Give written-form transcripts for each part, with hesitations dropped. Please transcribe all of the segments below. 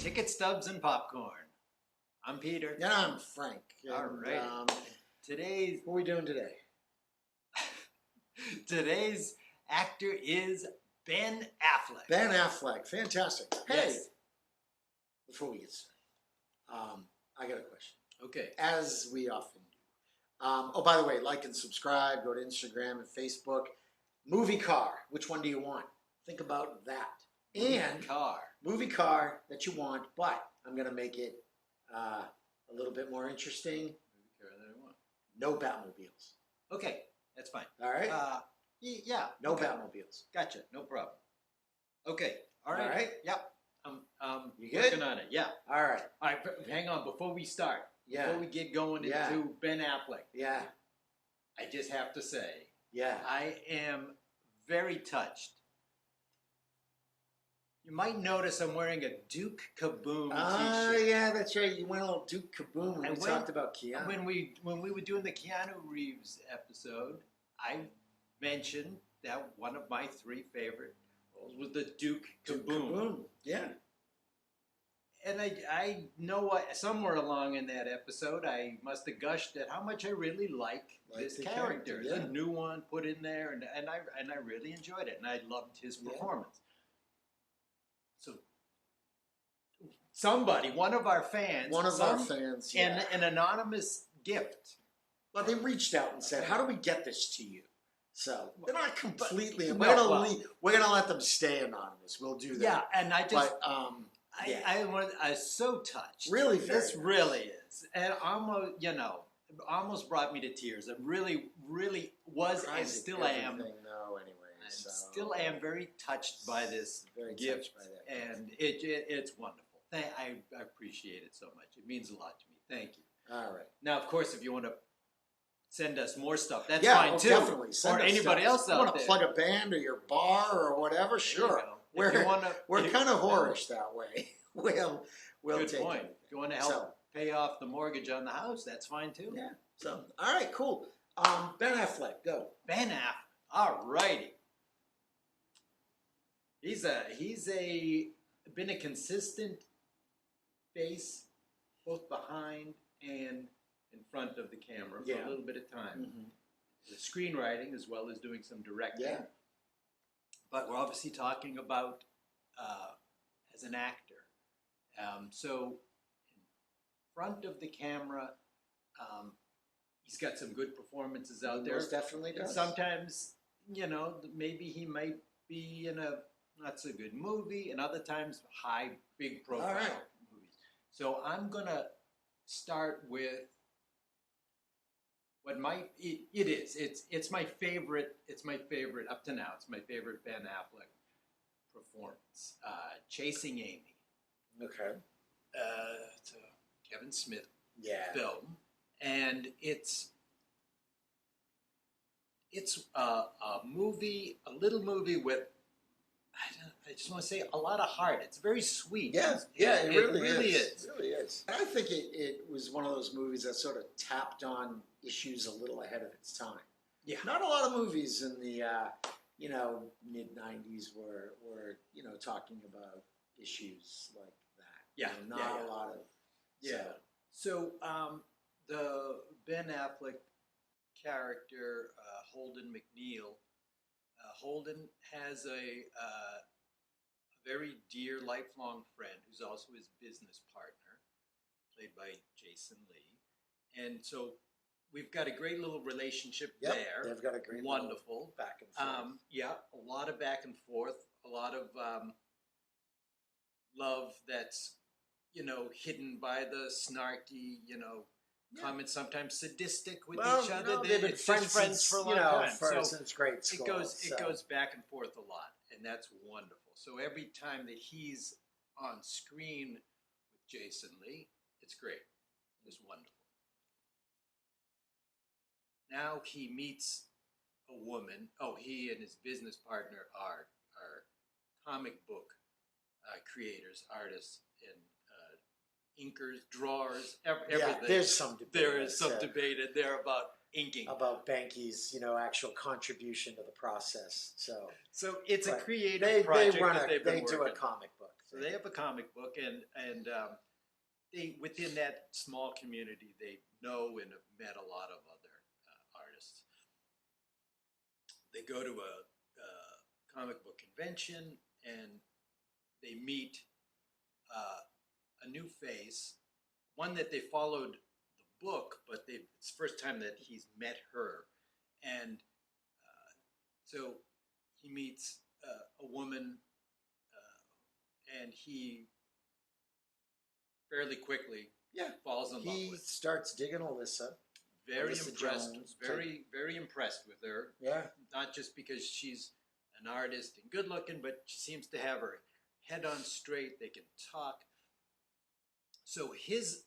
Ticket stubs and popcorn. I'm Peter. And I'm Frank. All right. Today's What are we doing today? Today's actor is Ben Affleck. Ben Affleck. Fantastic. Hey, Yes. before we get started, I got a question. Okay. As we often do. Oh, by the way, like and subscribe. Go to Instagram and Facebook. Movie car. Which one do you want? Think about that. And movie car that you want, but I'm going to make it a little bit more interesting. Movie car that I want. No Batmobiles. Okay, that's fine. All right? Yeah. No okay. Batmobiles. Gotcha. No problem. Okay. All right. All right? Yep. You good? Working on it. Yeah. All right. All right. Hang on. Before we start, before we get going into Ben Affleck, Yeah. I just have to say, Yeah. I am very touched. You might notice I'm wearing a Duke Kaboom t-shirt. Yeah, that's right. You went a little Duke Kaboom when we talked about Keanu. When we were doing the Keanu Reeves episode, I mentioned that one of my 3 favorite roles was the Duke Kaboom. Yeah. And I know what somewhere along in that episode I must have gushed at how much I really like this character. Yeah. It's a new one put in there, and I really enjoyed it, and I loved his performance. So somebody, one of our fans, an anonymous gift. Well, they reached out and said, "How do we get this to you?" So they're not completely. We're gonna let them stay anonymous. We'll do that. Yeah, and I just. But, I was so touched. Really, this really is, and almost brought me to tears. It really was, and still am. Still am very touched by this gift, and it's wonderful. I appreciate it so much. It means a lot to me. Thank you. All right. Now, of course, if you want to send us more stuff, that's fine too. Definitely. Or anybody else out there. You want to plug a band or your bar or whatever? Sure. We're kind of whorish that way. We'll good take point. it. If you want to help pay off the mortgage on the house, that's fine too. Yeah. So, all right, cool. Ben Affleck, go. Ben Affleck. All righty. He's been a consistent face both behind and in front of the camera for a little bit of time. Mm-hmm. The screenwriting as well as doing some directing. Yeah. But we're obviously talking about as an actor. So in front of the camera, he's got some good performances out there. Most definitely does. And sometimes, maybe he might be in a not so good movie, and other times big profile movies. So I'm gonna start with what it's my favorite. It's my favorite up to now. It's my favorite Ben Affleck performance. Chasing Amy. Okay. It's a Kevin Smith film, and it's a little movie with. I just want to say a lot of heart. It's very sweet. Yeah, it really is. It really is. I think it was one of those movies that sort of tapped on issues a little ahead of its time. Yeah. Not a lot of movies in the mid-90s were talking about issues like that. Yeah. Not a lot of. Yeah. So the Ben Affleck character, Holden McNeil. Holden has a very dear, lifelong friend who's also his business partner, played by Jason Lee. And so we've got a great little relationship there. They've got a great wonderful back and forth. A lot of back and forth, a lot of love that's, hidden by the snarky, comments, sometimes sadistic with each other. They've been friends for a long time. Since grade school. It goes back and forth a lot, and that's wonderful. So every time that he's on screen with Jason Lee, it's great. It's wonderful. Now he meets a woman. Oh, he and his business partner are comic book creators, artists, and inkers, drawers, everything. Yeah, there's some debate. There is some debate in there about inking. About Banky's, actual contribution to the process. So it's a creative project. They do a comic book. So they have a comic book, and they within that small community they know and have met a lot of other artists. They go to a comic book convention and they meet a new face, one that they followed the book, but it's the first time that he's met her, and so he meets a woman, and he fairly quickly falls in love He with. starts digging Alyssa. Very Alyssa impressed. Jones. Very impressed with her. Yeah. Not just because she's an artist and good looking, but she seems to have her head on straight. They can talk. So his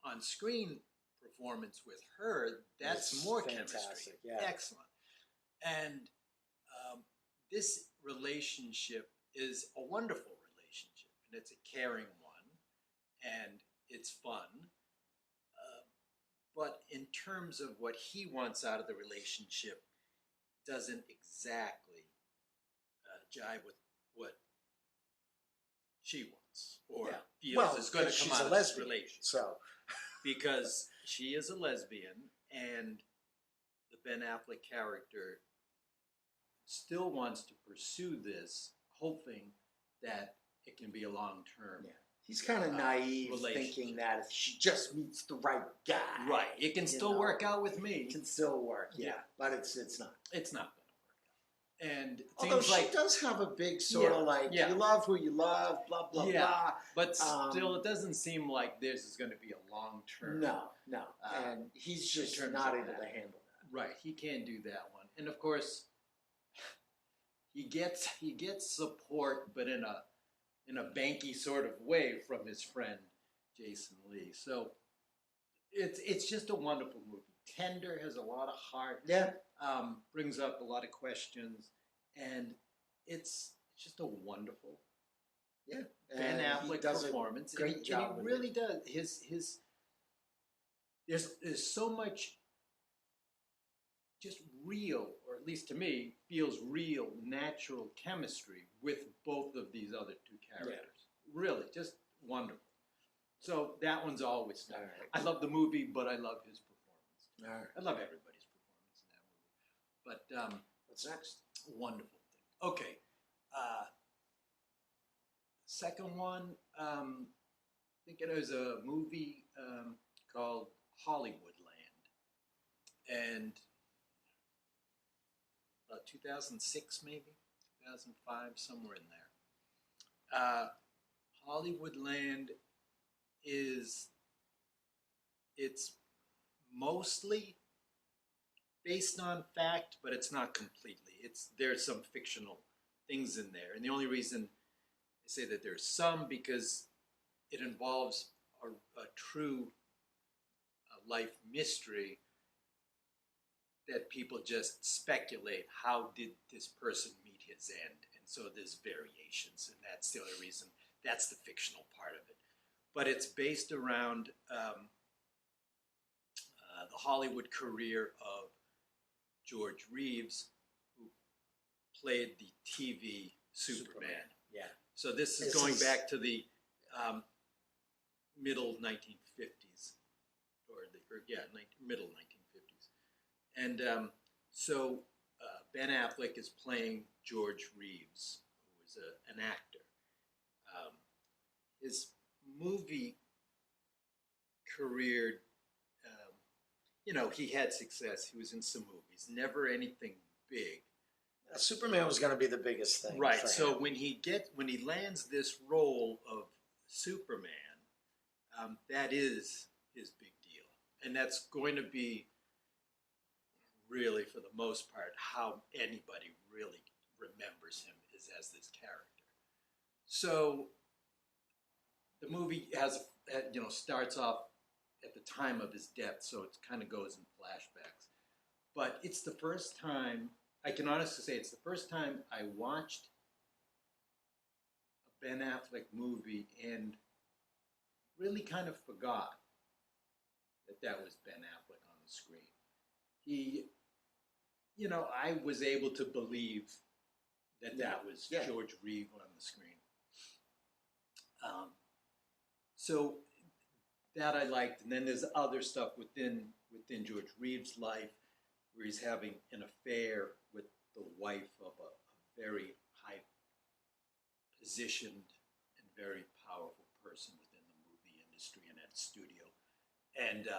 on-screen performance with her, that's It's more fantastic, chemistry. yeah. Excellent. And this relationship is a wonderful relationship, and it's a caring one, and it's fun. But in terms of what he wants out of the relationship, doesn't exactly jive with what she wants or feels is going to come out of this relationship. So, because she is a lesbian, and the Ben Affleck character still wants to pursue this, hoping that it can be a long-term. yeah. He's kind of naive, thinking that if she just meets the right guy, right, it can still work out with me. It can still work, but it's not. It's not going to work out. And it although seems she does have a big sort of you love who you love, blah blah blah. But still, it doesn't seem like this is going to be a long-term. No, and he's just not able to handle that. Right, he can't do that one, and of course, he gets support, but in a banky sort of way from his friend Jason Lee. So it's just a wonderful movie. Tender, has a lot of heart. Yeah. Brings up a lot of questions, and it's just a wonderful Ben Affleck performance. Great job. He really does. His there's so much just real, or at least to me, feels real, natural chemistry with both of these other two characters. Yeah. Really, just wonderful. So that one's always done. Right. I love the movie, but I love his performance. All right. I love everybody's performance in that movie. But what's next? Wonderful thing. Okay. Second one, I think it was a movie called Hollywoodland. And 2006 maybe, 2005, somewhere in there. Hollywoodland it's mostly based on fact, but it's not completely. There's some fictional things in there, and the only reason I say that there's some because it involves a true life mystery that people just speculate, how did this person meet his end? And so there's variations, and that's the only reason. That's the fictional part of it. But it's based around the Hollywood career of George Reeves, who played the TV Superman. Yeah. So this is going back to the middle 1950s, middle 1950s. And so Ben Affleck is playing George Reeves, who is an actor. His movie career, he had success. He was in some movies, never anything big. Superman was going to be the biggest thing, right? So when he lands this role of Superman, that is his big deal, and that's going to be really, for the most part, how anybody really remembers him is as this character. So the movie starts off at the time of his death, so it kind of goes in flashbacks. But it's the first time, I can honestly say it's the first time I watched a Ben Affleck movie and really kind of forgot that was Ben Affleck on the screen. I was able to believe that was George Reeves on the screen. So that I liked, and then there's other stuff within George Reeves' life where he's having an affair with the wife of a very high positioned and very powerful person within the movie industry and at studio. And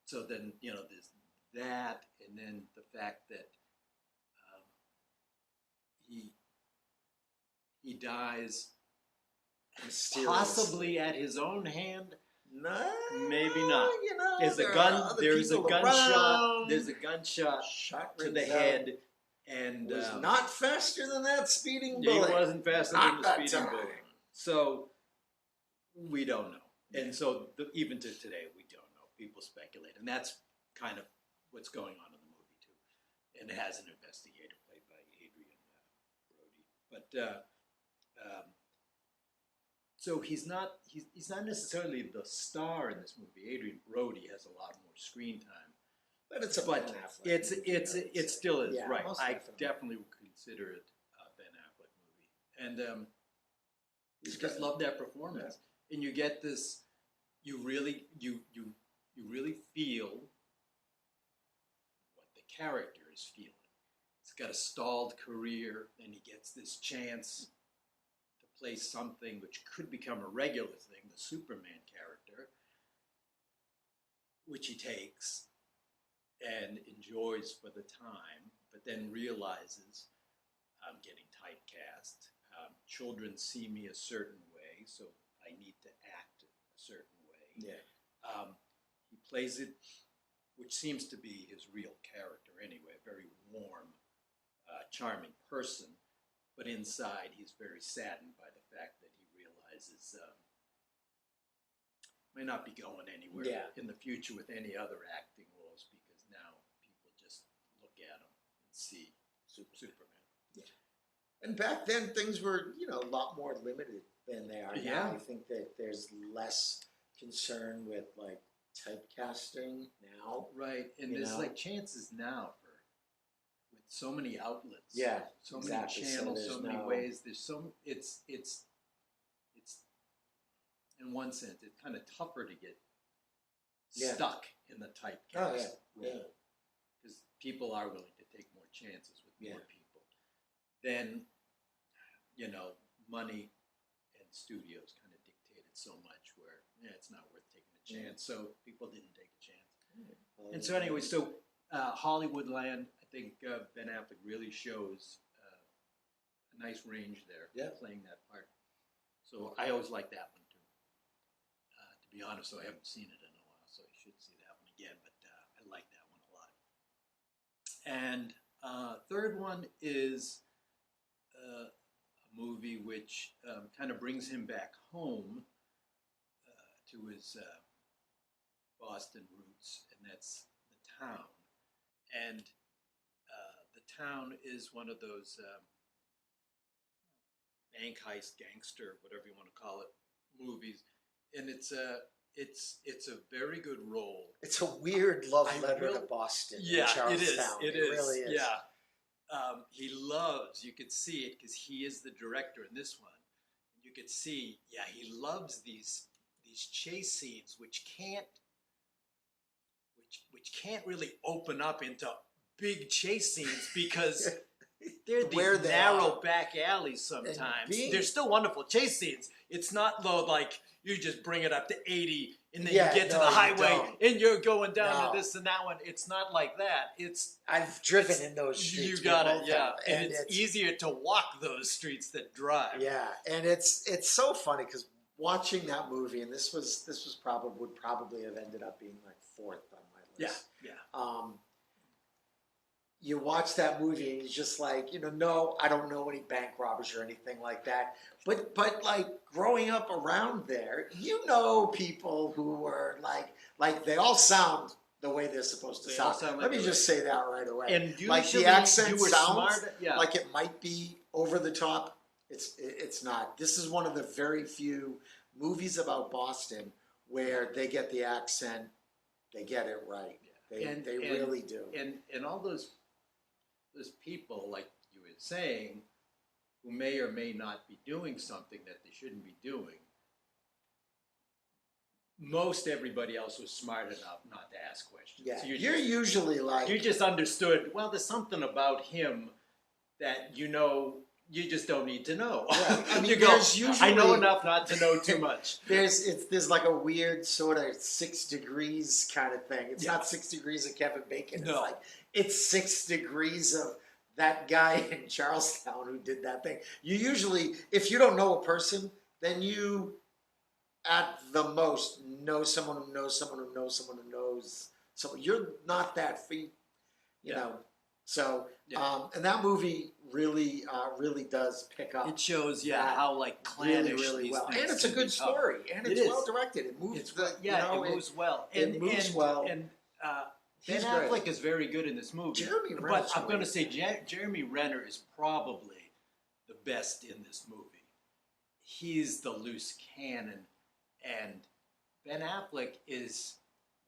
so then, there's that, and then the fact that he dies possibly at his own hand. No, maybe not. There's a gunshot to the head, and was not faster than that speeding bullet. He wasn't faster than the speeding bullet. So we don't know, and so even to today, we don't know. People speculate, and that's kind of what's going on in the movie too. And it has an investigator played by Adrian Brody, but. So he's not necessarily the star in this movie. Adrian Brody has a lot more screen time, but it's a Ben Affleck. It still is, right. I definitely. definitely would consider it a Ben Affleck movie, and just love that performance. Yeah. And you get this, you really feel what the character is feeling. He's got a stalled career, and he gets this chance play something which could become a regular thing, the Superman character, which he takes and enjoys for the time, but then realizes I'm getting typecast. Children see me a certain way, so I need to act a certain way. Yeah. He plays it, which seems to be his real character anyway, a very warm, charming person. But inside, he's very saddened by the fact that he realizes may not be going anywhere in the future with any other acting roles, because now people just look at him and see Superman. Yeah. And back then, things were a lot more limited than they are now. I think that there's less concern with like typecasting now. Right, and there's like chances now for. So many outlets, so many channels, so many ways. There's it's in one sense it's kind of tougher to get stuck in the typecast role, because people are willing to take more chances with more people. Then money and studios kind of dictated so much where it's not worth taking a chance. So people didn't take a chance. And so anyway, Hollywoodland. I think Ben Affleck really shows a nice range there, playing that part. So I always like that one too. To be honest, I haven't seen it in a while, so I should see that one again. But I like that one a lot. And third one is a movie which kind of brings him back home to his Boston roots, and that's The Town. And The Town is one of those bank heist, gangster, whatever you want to call it, movies, and it's a very good role. It's a weird love letter to Boston. Yeah, it is. It really is. Yeah, he loves. You could see it because he is the director in this one. You could see, he loves these chase scenes, which can't really open up into big chase scenes because they're these narrow back alleys sometimes. They're still wonderful chase scenes. It's not though like you just bring it up to 80 and then you get to the highway and you're going down to this and that one. It's not like that. I've driven in those streets. You got it, and it's easier to walk those streets than drive. Yeah, and it's so funny because watching that movie, and this would probably have ended up being like fourth on my list. Yeah. You watch that movie and you're just like, no, I don't know any bank robbers or anything like that. But like growing up around there, people who were like they all sound the way they're supposed to sound. Let me just say that right away. And usually like the accent sounds smart, like it might be over the top. It's not. This is one of the very few movies about Boston where they get the accent, they get it right. They really do. And all those people, like you were saying, who may or may not be doing something that they shouldn't be doing, most everybody else was smart enough not to ask questions. Yeah, So you're usually like... You just understood, well, there's something about him that you just don't need to know. Yeah. I mean, I know enough not to know too much. There's like a weird sort of 6 degrees kind of thing. It's not 6 degrees of Kevin Bacon. No. It's like, it's 6 degrees of that guy in Charlestown who did that thing. You usually, if you don't know a person, then you, at the most, know someone who knows someone who knows someone who knows someone. You're not that free, you know. So, and that movie really does pick up. It shows, how like clannish really these well, things and it's a can good become. story, and it's well directed. It moves. It moves well. It moves well. And Ben Affleck is very good in this movie. Jeremy Renner. But I'm going to say Jeremy Renner is probably the best in this movie. He's the loose cannon, and Ben Affleck is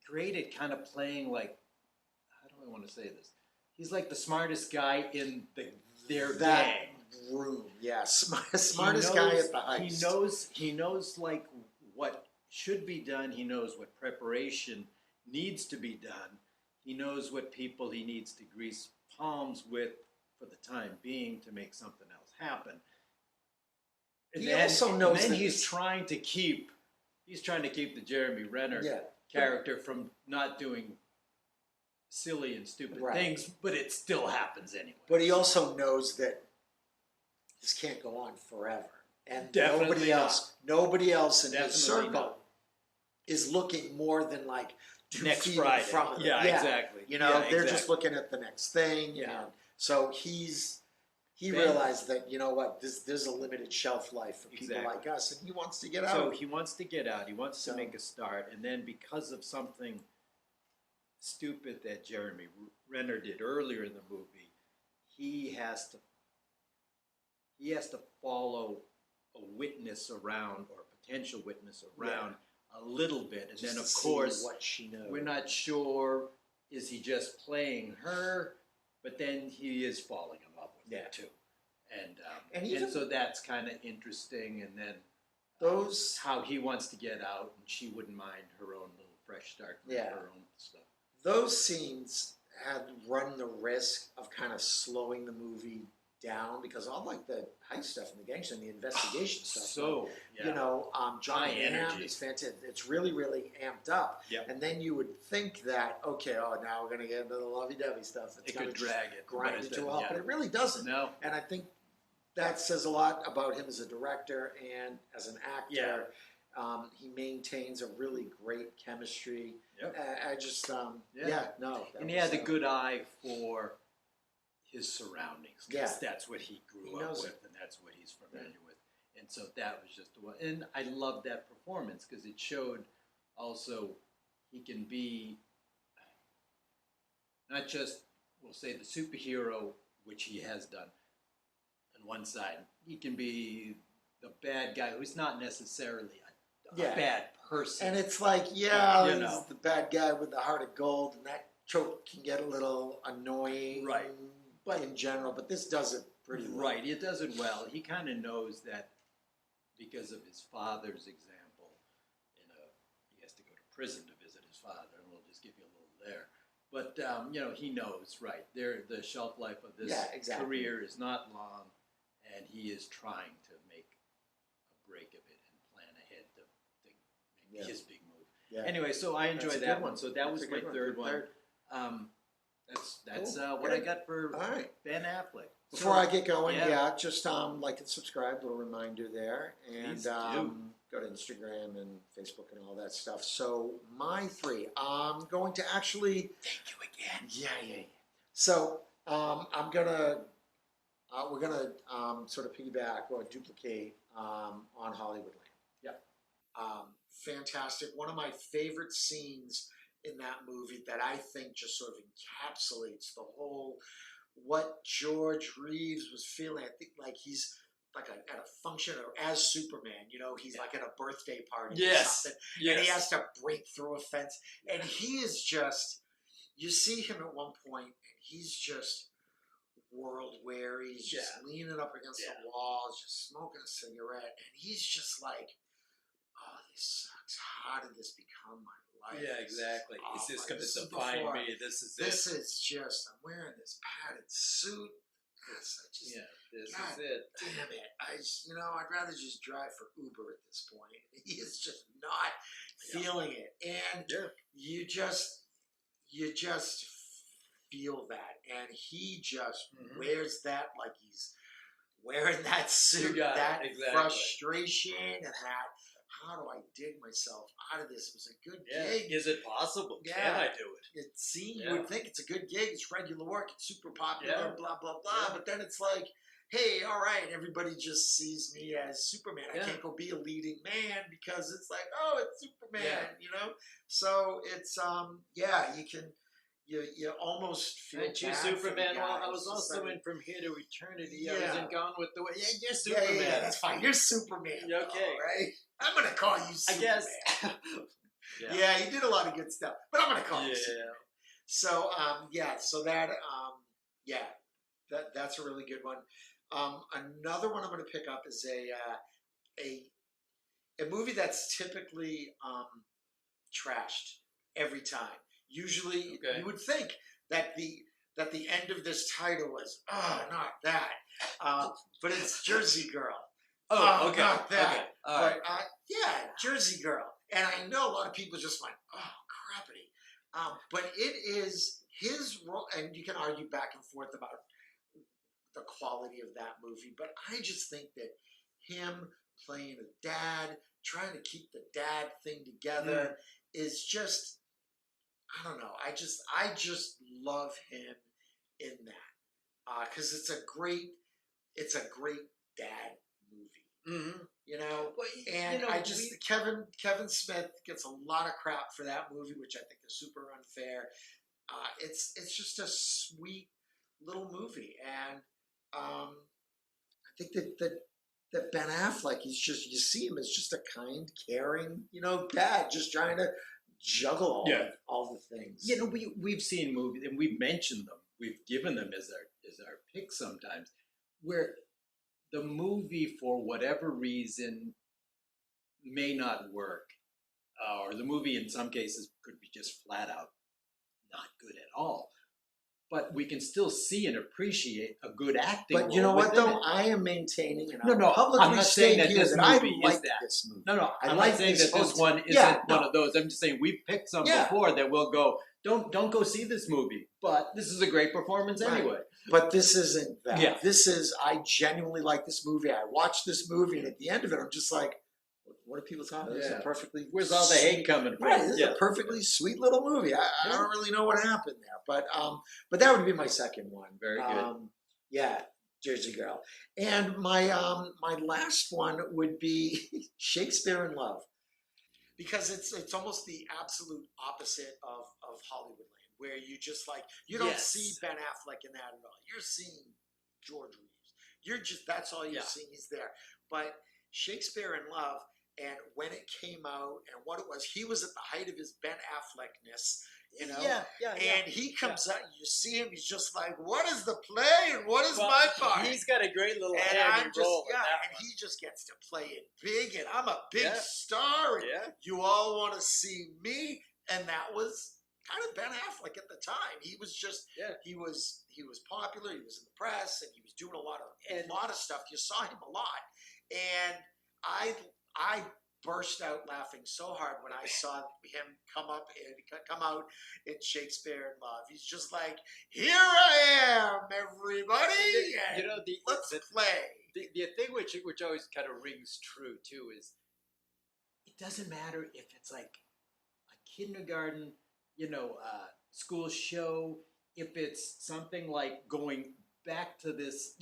great at kind of playing like, how do I want to say this? He's like the smartest guy in their gang. Room, yeah, smartest guy at the heist. He knows like what should be done. He knows what preparation needs to be done. He knows what people he needs to grease palms with for the time being to make something else happen. And then he's trying to keep the Jeremy Renner character from not doing silly and stupid things, but it still happens anyway. But he also knows that this can't go on forever, and Definitely nobody else in his circle is looking more than like 2 next feet Friday. in front of them. Yeah, exactly. You know, they're just looking at the next thing. Yeah. And so he realized that, you know what, there's a limited shelf life for people like us, and he wants to get out. So he wants to get out. He wants to make a start, and then because of something stupid that Jeremy Renner did earlier in the movie, he has to follow a witness around, or a potential witness around, a little bit, and then of course what she knows. We're not sure, is he just playing her, but then he is falling in love with her too, and so that's kind of interesting. And then how he wants to get out, and she wouldn't mind her own little fresh start with her own stuff. Those scenes had run the risk of kind of slowing the movie down, because all like the heist stuff and the gang stuff and the investigation stuff. So, you know, John Hamm is fantastic. It's really, really amped up. Yep. And then you would think that, okay, now we're going to get into the lovey-dovey stuff. It's it could drag it. Grind it to a halt, but it really doesn't. No. And I think that says a lot about him as a director and as an actor. Yeah. He maintains a really great chemistry. Yep. I just, And he had a good eye for his surroundings, because that's what he grew up with, and that's what he's familiar with. And so that was just the one. And I loved that performance, because it showed also he can be not just, we'll say, the superhero, which he has done on one side. He can be the bad guy who's not necessarily a bad person. And it's like, he's the bad guy with the heart of gold, and that trope can get a little annoying. Right. But in general, but this does it pretty well. Right, it does it well. He kind of knows that because of his father's example, he has to go to prison to visit his father, and we'll just give you a little there. But he knows, right? The shelf life of this career is not long, and he is trying to make a break of it and plan ahead to make his big move. Yeah. Anyway, so I enjoyed that one. So that was my third one. That's what I got for Ben Affleck. Before I get going, just like and subscribe, little reminder there. And go to Instagram and Facebook and all that stuff. So my 3, I'm going to actually... Thank you again. Yeah. So I'm going to... we're going to sort of piggyback or duplicate on Hollywoodland. Yep. Fantastic. One of my favorite scenes in that movie that I think just sort of encapsulates the whole, what George Reeves was feeling. I think like he's like at a function or as Superman, he's like at a birthday party or something. And he has to break through a fence. And he is just, you see him at one point and he's just world weary. He's just leaning up against the wall, just smoking a cigarette. And he's just like, oh, this sucks. How did this become my life? Yeah, exactly. Is this going to define me? This is just, I'm wearing this padded suit. This is it. Damn it. I'd rather just drive for Uber at this point. He is just not feeling it. And you just feel that. And he just wears that like he's wearing that suit, that frustration and that, how do I dig myself out of this? It was a good gig. Is it possible? Yeah. Can I do it? You would think it's a good gig. It's regular work. It's super popular, blah, blah, blah. But then it's like, hey, all right, everybody just sees me as Superman. I can't go be a leading man because it's like, oh, it's Superman, So it's, you can... You almost feel I choose Superman. Well, I was also in From Here to Eternity. I was in Gone with the Wind. Yeah, you're Superman. Yeah, that's fine. You're Superman. Okay. Right? I'm going to call you Superman. I guess. Yeah, you did a lot of good stuff. But I'm going to call you Superman. So, so that, that's a really good one. Another one I'm going to pick up is a movie that's typically trashed every time. Usually, you would think that the end of this title was, not that, but it's Jersey Girl. Not that. Okay. But Jersey Girl, and I know a lot of people just went, crappity. But it is his role, and you can argue back and forth about the quality of that movie. But I just think that him playing a dad, trying to keep the dad thing together, is just. I don't know. I just love him in that because it's a great dad movie. Kevin Smith gets a lot of crap for that movie, which I think is super unfair. It's just a sweet little movie, and I think that Ben Affleck, you see him as just a kind, caring, dad, just trying to juggle all the things. We've seen movies and we've mentioned them. We've given them as our pick sometimes, where the movie for whatever reason may not work, or the movie in some cases could be just flat out not good at all. But we can still see and appreciate a good acting. But you know what, though? I am maintaining, and I'm not saying that this movie is that. This movie. No, I'm not saying that this one isn't one of those. I'm just saying we've picked some before that we'll go, don't go see this movie. But this is a great performance anyway. But this isn't that. Yeah. This is, I genuinely like this movie. I watched this movie, and at the end of it, I'm just like, what are people talking about? This is a perfectly... Where's all the hate coming from? Right, this is a perfectly sweet little movie. I don't really know what happened there. But that would be my second one. Very good. Jersey Girl. And my last one would be Shakespeare in Love. Because it's almost the absolute opposite of Hollywoodland, where you just like, you don't see Ben Affleck in that at all. You're seeing George Reeves. That's all you're seeing. He's there. But Shakespeare in Love, and when it came out and what it was, he was at the height of his Ben Affleckness, and he comes out, and you see him, he's just like, what is the play and what is my part? He's got a great little and heavy role. And he just gets to play it big, and I'm a big star, and you all want to see me, and that was kind of Ben Affleck at the time. He was just, he was popular, he was in the press, and he was doing a lot of stuff. You saw him a lot, and I burst out laughing so hard when I saw him come out in Shakespeare in Love. He's just like, here I am, everybody, let's play. The thing which always kind of rings true too is, it doesn't matter if it's like a kindergarten, school show, if it's something like going back to this,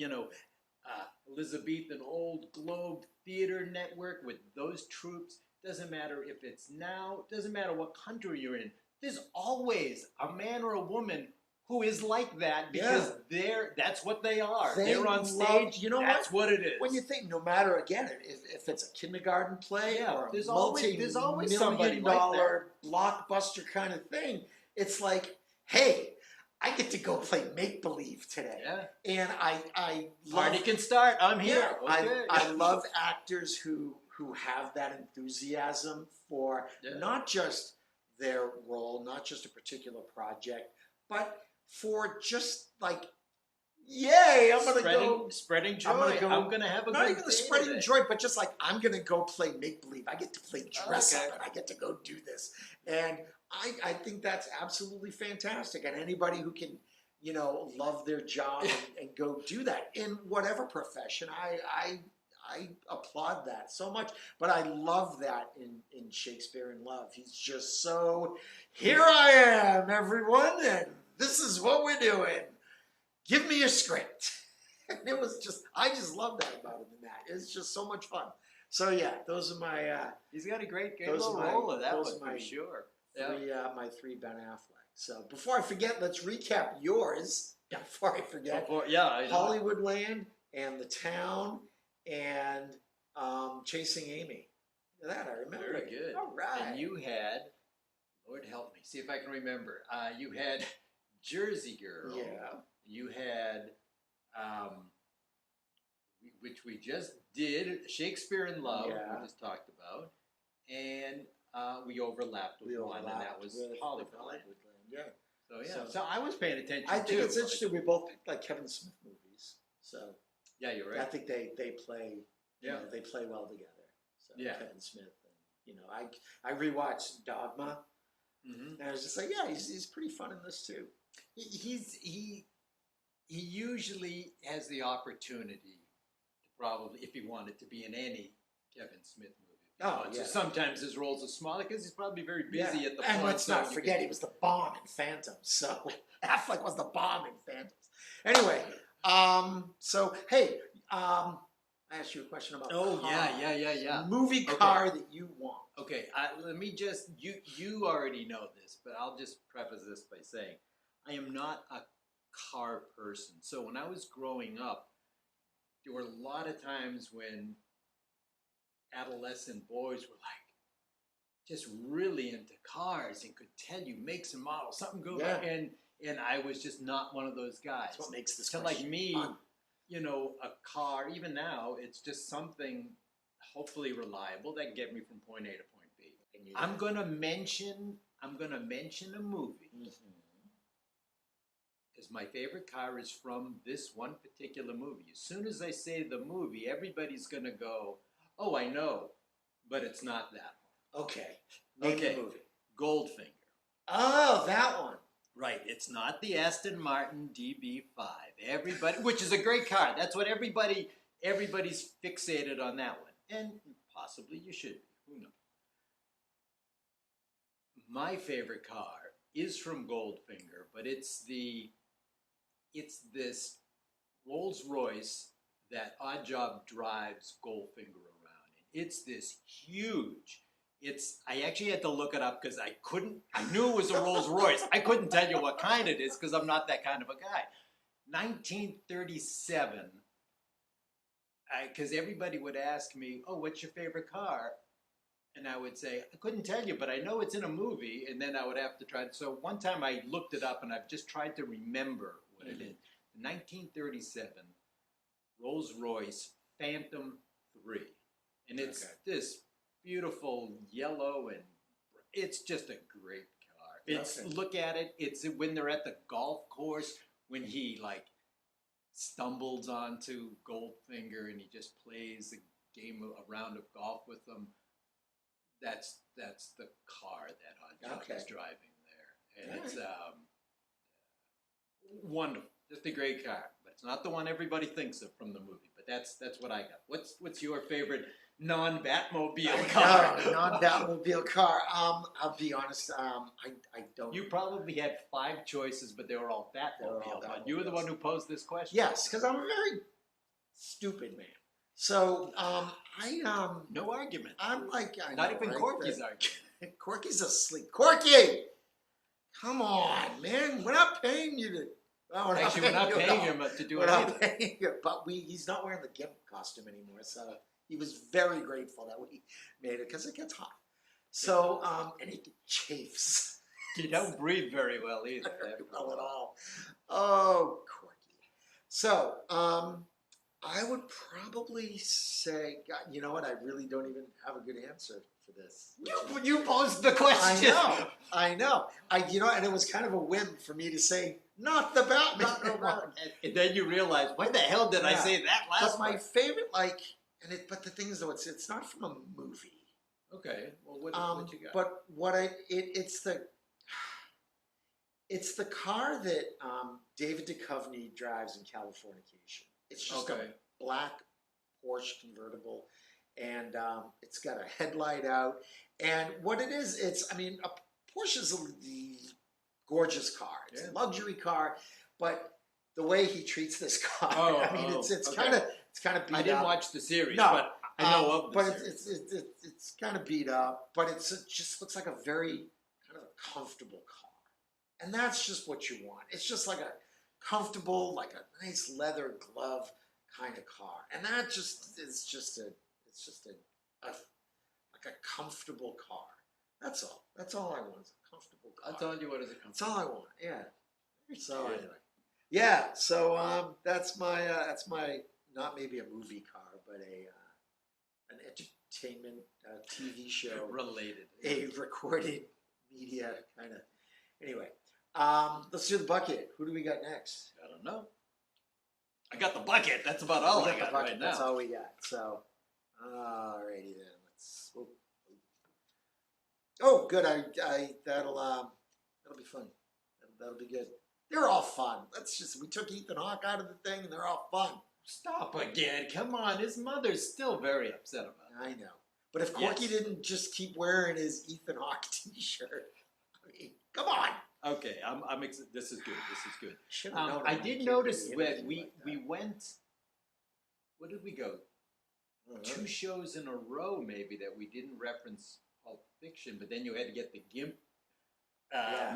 Elizabethan Old Globe Theater Network with those troops. Doesn't matter if it's now, doesn't matter what country you're in. There's always a man or a woman who is like that because that's what they are. They're on stage. That's what it is. When you think, no matter, again, if it's a kindergarten play or there's a always somebody multi-million dollar blockbuster kind of thing, it's like, hey, I get to go play make-believe today. Yeah. And I love... Party can start. I'm here. Yeah, I love actors who who have that enthusiasm for not just their role, not just a particular project, but for just like, yay, I'm going to go. Spreading joy. I'm going to have a good day. Not even the spreading joy, but just like, I'm going to go play make-believe. I get to play dress up, and I get to go do this. And I think that's absolutely fantastic. And anybody who can, you know, love their job and go do that in whatever profession, I applaud that so much. But I love that in Shakespeare in Love. He's just so, here I am, everyone, and this is what we're doing. Give me a script. And it was just, I just love that about him in that. It's just so much fun. So yeah, those are my... he's got a great little role of that one, for sure. My three Ben Affleck. So before I forget, let's recap yours. Before I forget. Hollywoodland and The Town and Chasing Amy. That I remember. Very good. All right. And you had, Lord help me, see if I can remember. You had Jersey Girl. Yeah. You had, which we just did, Shakespeare in Love, we just talked about, and we overlapped with one, and that was Hollywoodland. Yeah. So I was paying attention. I think it's interesting. We both picked like Kevin Smith movies. So yeah, you're right. I think they play. You know, they play well together. So Kevin Smith, and you know, I rewatched Dogma, and I was just like, yeah, he's pretty fun in this too. He usually has the opportunity to probably, if he wanted to be in any Kevin Smith movie. So sometimes his roles are smaller because he's probably very busy at the point. And let's not forget, he was the bomb in Phantom. So Affleck was the bomb in Phantoms. Anyway, so hey, I asked you a question about car. Movie car that you want. Okay, let me just, you already know this, but I'll just preface this by saying, I am not a car person. So when I was growing up, there were a lot of times when adolescent boys were like just really into cars and could tell you makes and models, something good, and I was just not one of those guys. That's what makes this like me fun. You know, a car, even now, it's just something hopefully reliable that can get me from point A to point B. I'm gonna mention a movie. Because my favorite car is from this one particular movie. As soon as I say the movie, everybody's going to go, oh, I know, but it's not that one. Okay. Name the movie. Goldfinger. Oh, that one. Right. It's not the Aston Martin DB5. Everybody, which is a great car. That's what everybody's fixated on that one. And possibly you should be. Who knows? My favorite car is from Goldfinger, but it's this Rolls Royce that Oddjob drives Goldfinger around in. It's this huge. I actually had to look it up because I knew it was a Rolls Royce. I couldn't tell you what kind it is because I'm not that kind of a guy. 1937, because everybody would ask me, oh, what's your favorite car? And I would say, I couldn't tell you, but I know it's in a movie, and then I would have to try it. So one time I looked it up, and I've just tried to remember what it is. 1937, Rolls-Royce Phantom 3. And it's this beautiful yellow, and it's just a great car. Look at it. It's when they're at the golf course, when he, like, stumbles onto Goldfinger, and he just plays a round of golf with them. That's the car that Oddjob is driving there, and it's wonderful, just a great car. But it's not the one everybody thinks of from the movie. But that's what I got. What's your favorite non-Batmobile car? Non-Batmobile car. I'll be honest. I don't. You probably had 5 choices, but they were all Batmobile. But you were the one who posed this question. Yes, because I'm a very stupid man. So no argument. I'm like not even Corky's argument. Corky's asleep. Corky, come on, man. We're not paying you to. Oh, actually, we're not paying him to do it either. But he's not wearing the gimp costume anymore. So he was very grateful that we made it because it gets hot. So and he chafes. You don't breathe very well either. Not at all. Oh, Corky. So I would probably say, God, you know what? I really don't even have a good answer for this. You posed the question. I know. And it was kind of a whim for me to say, not the Batman. And then you realize, why the hell did I say that last But my favorite, but the thing is, though, it's not from a movie. Okay. Well, what you got? But it's the car that David Duchovny drives in Californication. It's just a black Porsche convertible, and it's got a headlight out. And what it is, a Porsche is a gorgeous car. It's a luxury car, but the way he treats this car, it's kind of beat up. I didn't watch the series, but I know of the series. But it's kind of beat up, but it just looks like a very kind of a comfortable car. And that's just what you want. It's just like a comfortable, like a nice leather glove kind of car. And that just is just a comfortable car. That's all. That's all I want is a comfortable car. That's all you want is a comfortable car. That's all I want. Yeah. So anyway. Yeah, so that's my not maybe a movie car, but an entertainment TV show related, a recorded media kind of. Anyway, let's do the bucket. Who do we got next? I don't know. I got the bucket. That's about all I got right now. That's all we got. So, alrighty then. Let's. Oh, good. That'll be fun. That'll be good. They're all fun. We took Ethan Hawke out of the thing, and they're all fun. Stop again. Come on. His mother's still very upset about it. I know. But if Corky didn't just keep wearing his Ethan Hawke t-shirt, come on. Okay, I'm excited. This is good. This is good. I did notice when we went. What did we go? 2 shows in a row, maybe, that we didn't reference Pulp Fiction, but then you had to get the GIMP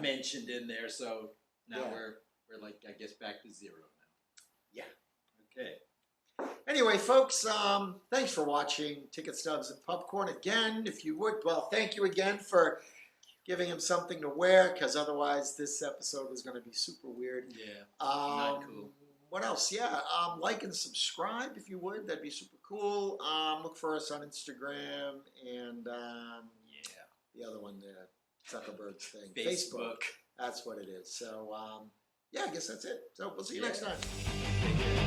mentioned in there. So now we're like, I guess, back to 0 now. Yeah. Okay. Anyway, folks, thanks for watching Ticket Stubs and Popcorn again. If you would, well, thank you again for giving him something to wear, because otherwise this episode was going to be super weird. Yeah, not cool. What else? Yeah, like and subscribe if you would. That'd be super cool. Look for us on Instagram and the other one, the Zuckerberg's thing. Facebook. That's what it is. So, I guess that's it. So we'll see you next time. Take care.